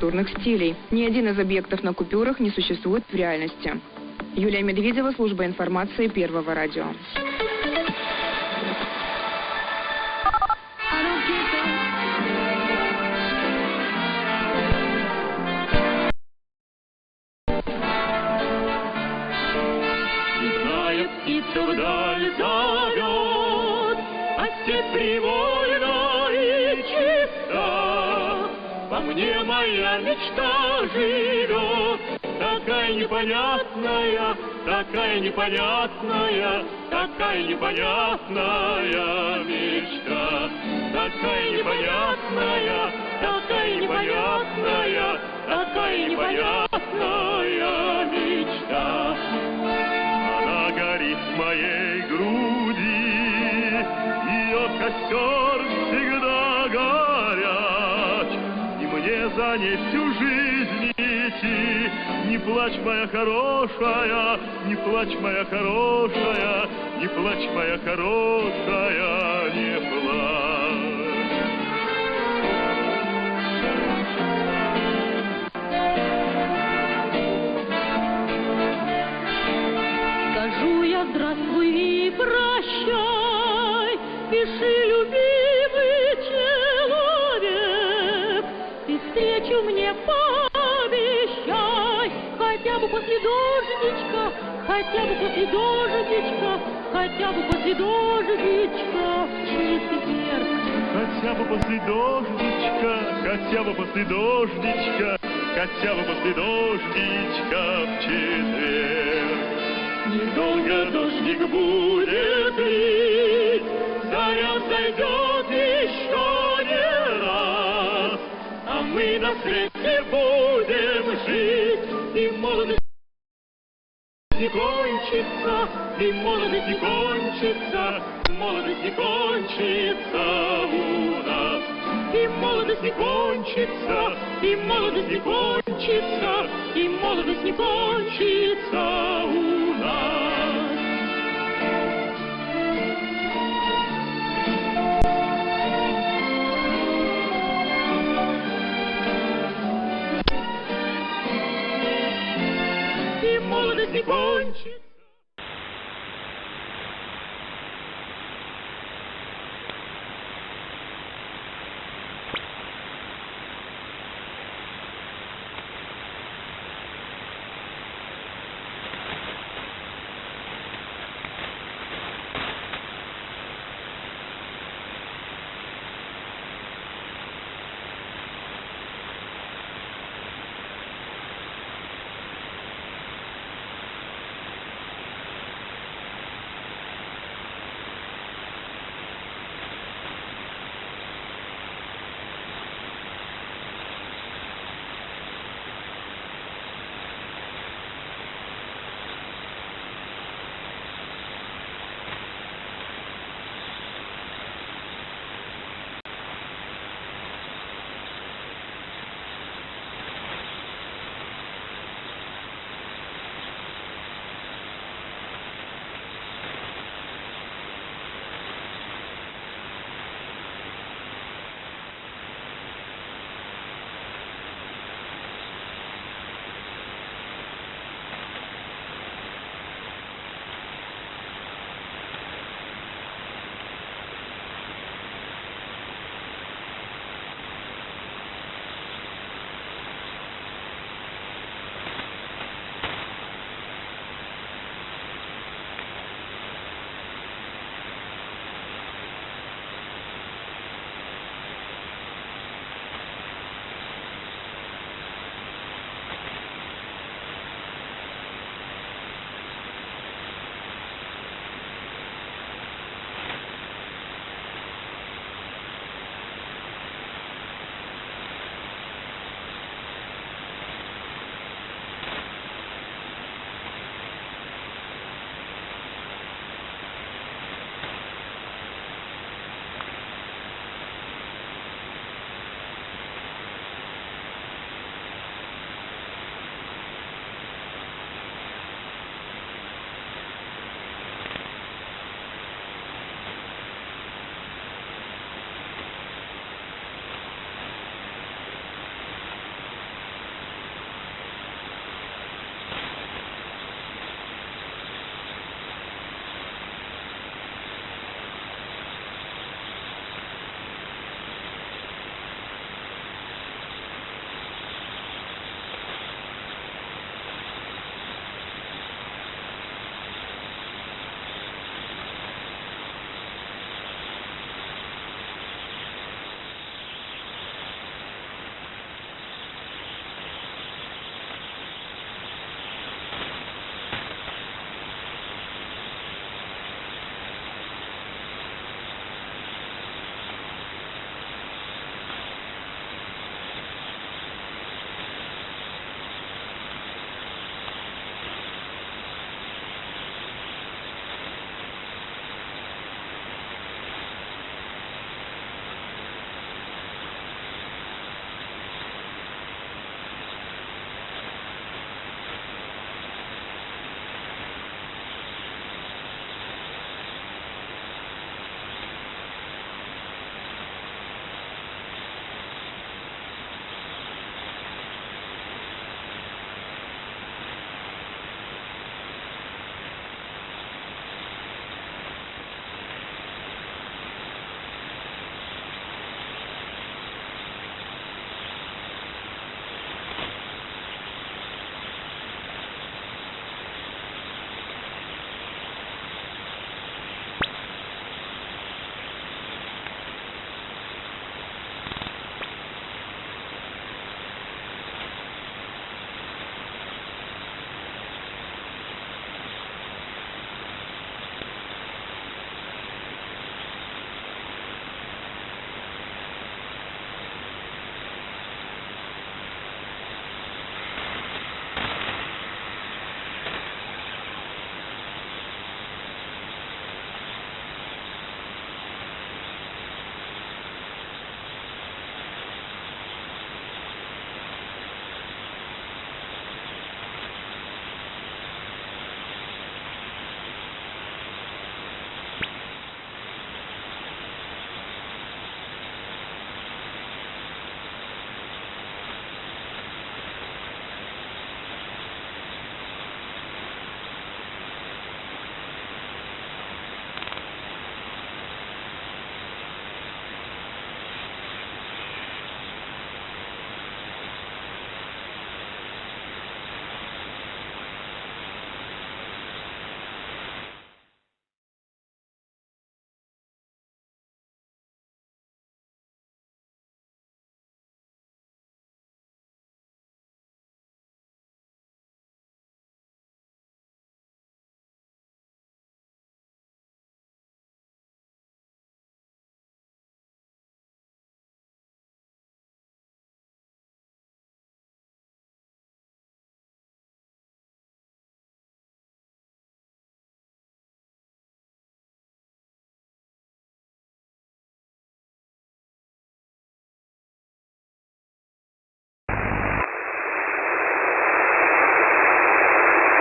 архитектурных стилей. Ни один из объектов на купюрах не существует в реальности. Юлия Медведева, служба информации Первого радио. Птица вдаль зовет, а степь привольна и чиста. Во мне моя мечта живет, такая непонятная, такая непонятная, такая непонятная мечта. Такая непонятная, такая непонятная, такая непонятная мечта. Горит в моей груди, ее костер всегда горяч, и мне за ней всю жизнь идти. Не плачь, моя хорошая, не плачь, моя хорошая, не плачь, моя хорошая, не плачь. Скажу я здравствуй и прощай, пиши, любимый человек, ты встречу мне пообещай, хотя бы после дождичка, хотя бы после дождичка, хотя бы после дождичка в четверг. Хотя бы после дождичка, хотя бы после дождичка, хотя бы после дождичка в четверг. Недолго дождик будет лить, заря зайдет еще не раз, а мы на свете будем жить, и молодость не кончится, и молодость не кончится, молодость не кончится у нас. И молодость не кончится, и молодость не кончится, и молодость не кончится у нас. И молодость не кончится.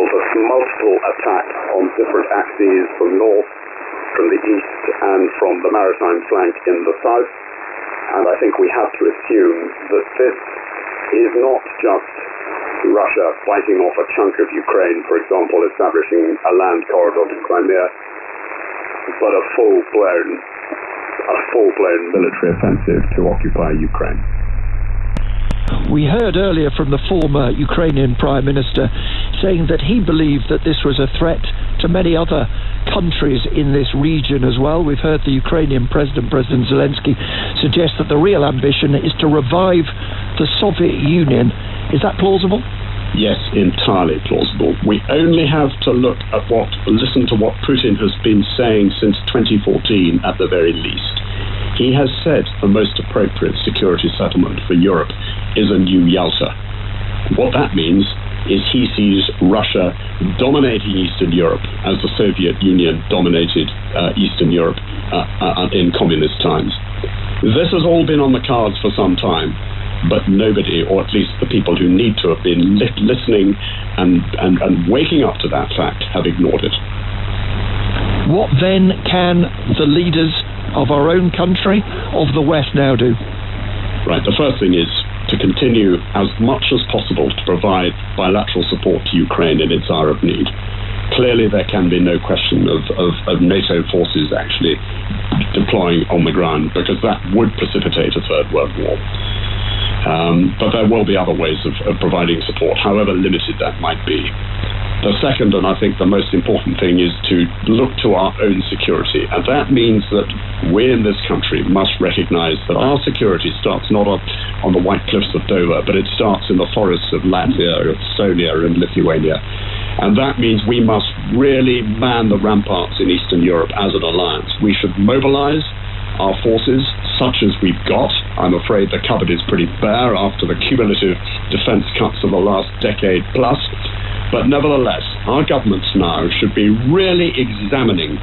multiple attacks on different axes from north, from the east, and from the maritime flank in the south. And I think we have to assume that this is not just Russia biting off a chunk of Ukraine, for example, establishing a land corridor to Crimea, but a full-blown military offensive to occupy Ukraine. We heard earlier from the former Ukrainian Prime Minister saying that he believed that this was a threat to many other countries in this region as well. We've heard the Ukrainian President Zelensky, suggest that the real ambition is to revive the Soviet Union. Is that plausible? Yes, entirely plausible. We only have to listen to what Putin has been saying since 2014 at the very least. He has said the most appropriate security settlement for Europe is a new Yalta. What that means is he sees Russia dominating Eastern Europe as the Soviet Union dominated Eastern Europe in communist times. This has all been on the cards for some time, but nobody, or at least the people who need to have been listening and waking up to that fact, have ignored it. What then can the leaders of our own country, of the West, now do? Right, the first thing is to continue as much as possible to provide bilateral support to Ukraine in its hour of need. Clearly there can be no question of NATO forces actually deploying on the ground, because that would precipitate a Third World War. But there will be other ways of providing support, however limited that might be. The second, and I think the most important thing, is to look to our own security. And that means that we in this country must recognize that our security starts not on the white cliffs of Dover, but it starts in the forests of Latvia, Estonia, and Lithuania. And that means we must really man the ramparts in Eastern Europe as an alliance. We should mobilize our forces, such as we've got. I'm afraid the cupboard is pretty bare after the cumulative defense cuts of the last decade plus. But nevertheless, our governments now should be really examining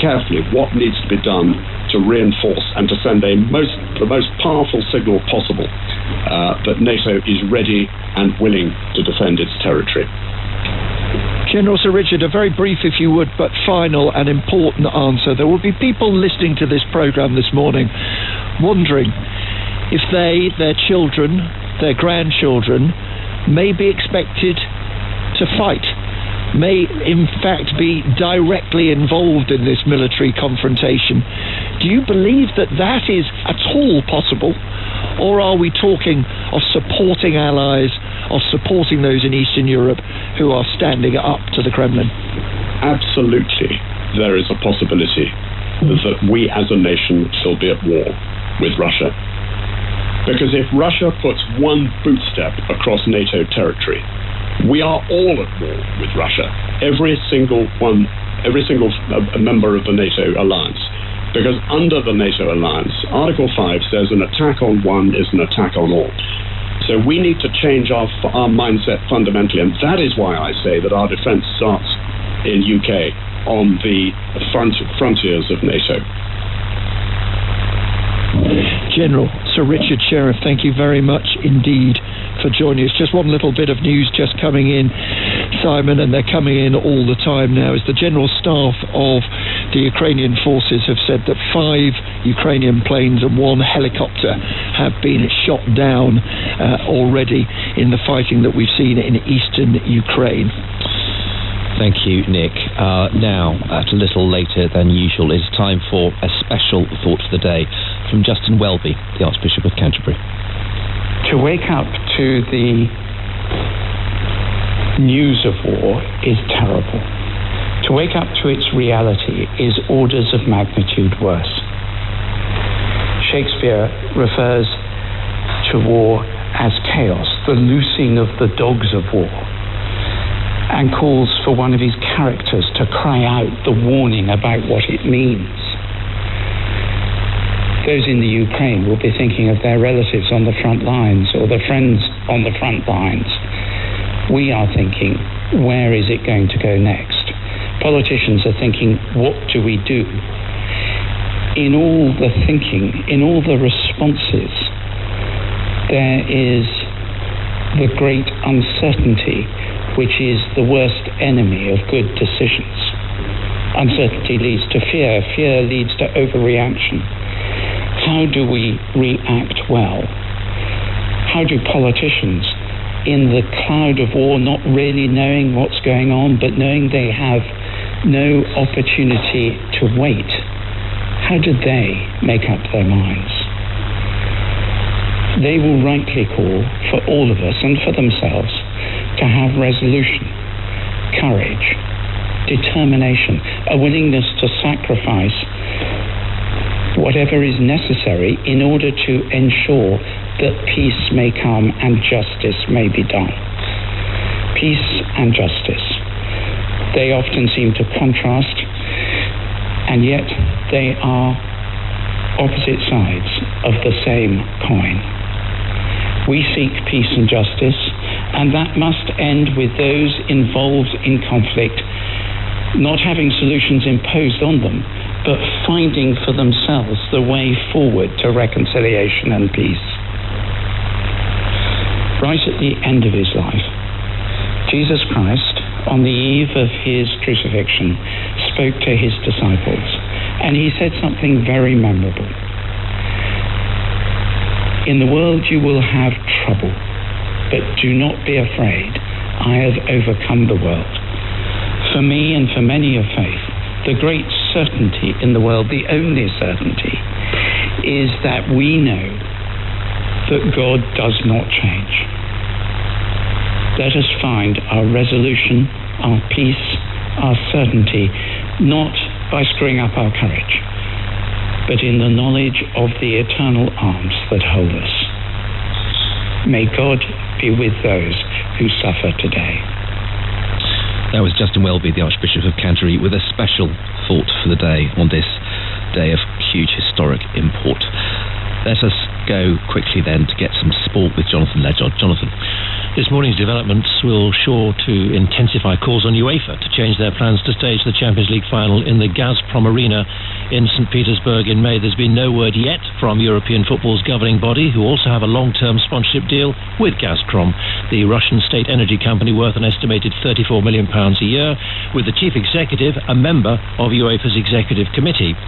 carefully what needs to be done to reinforce and to send the most powerful signal possible that NATO is ready and willing to defend its territory. General Sir Richard, a very brief, if you would, but final and important answer. There will be people listening to this programme this morning wondering if they, their children, their grandchildren may be expected to fight, may in fact be directly involved in this military confrontation. Do you believe that that is at all possible, or are we talking of supporting allies, of supporting those in Eastern Europe who are standing up to the Kremlin? Absolutely, there is a possibility that we as a nation shall be at war with Russia. Because if Russia puts one bootstep across NATO territory, we are all at war with Russia, every single member of the NATO alliance. Because under the NATO alliance, Article 5 says an attack on one is an attack on all. So we need to change our mindset fundamentally, and that is why I say that our defence starts in UK on the frontiers of NATO. General Sir Richard Sheriff, thank you very much indeed for joining us. Just one little bit of news just coming in, Simon, and they're coming in all the time now, is the General Staff of the Ukrainian forces have said that 5 Ukrainian planes and 1 helicopter have been shot down already in the fighting that we've seen in eastern Ukraine. Thank you, Nick. Now, at a little later than usual, it's time for a special thought for the day from Justin Welby, the Archbishop of Canterbury. To wake up to the news of war is terrible. To wake up to its reality is orders of magnitude worse. Shakespeare refers to war as chaos, the loosing of the dogs of war, and calls for one of his characters to cry out the warning about what it means. Those in the Ukraine will be thinking of their relatives on the front lines or their friends on the front lines. We are thinking, where is it going to go next? Politicians are thinking, what do we do? In all the thinking, in all the responses, there is the great uncertainty which is the worst enemy of good decisions. Uncertainty leads to fear. Fear leads to overreaction. How do we react well? How do politicians, in the cloud of war, not really knowing what's going on, but knowing they have no opportunity to wait, how do they make up their minds? They will rightly call for all of us and for themselves to have resolution, courage, determination, a willingness to sacrifice whatever is necessary in order to ensure that peace may come and justice may be done. Peace and justice. They often seem to contrast, and yet they are opposite sides of the same coin. We seek peace and justice, and that must end with those involved in conflict not having solutions imposed on them, but finding for themselves the way forward to reconciliation and peace. Right at the end of his life, Jesus Christ, on the eve of his crucifixion, spoke to his disciples, and he said something very memorable. In the world you will have trouble, but do not be afraid. I have overcome the world. For me and for many of faith, the great certainty in the world, the only certainty, is that we know that God does not change. Let us find our resolution, our peace, our certainty, not by screwing up our courage, but in the knowledge of the eternal arms that hold us. May God be with those who suffer today. That was Justin Welby, the Archbishop of Canterbury, with a special thought for the day on this day of huge historic import. Let us go quickly then to get some sport with Jonathan Ledgod. Jonathan. This morning's developments will sure to intensify calls on UEFA to change their plans to stage the Champions League final in the Gazprom Arena in St. Petersburg in May. There's been no word yet from European football's governing body, who also have a long-term sponsorship deal with Gazprom, the Russian state energy company worth an estimated £34 million a year, with the chief executive a member of UEFA's executive committee.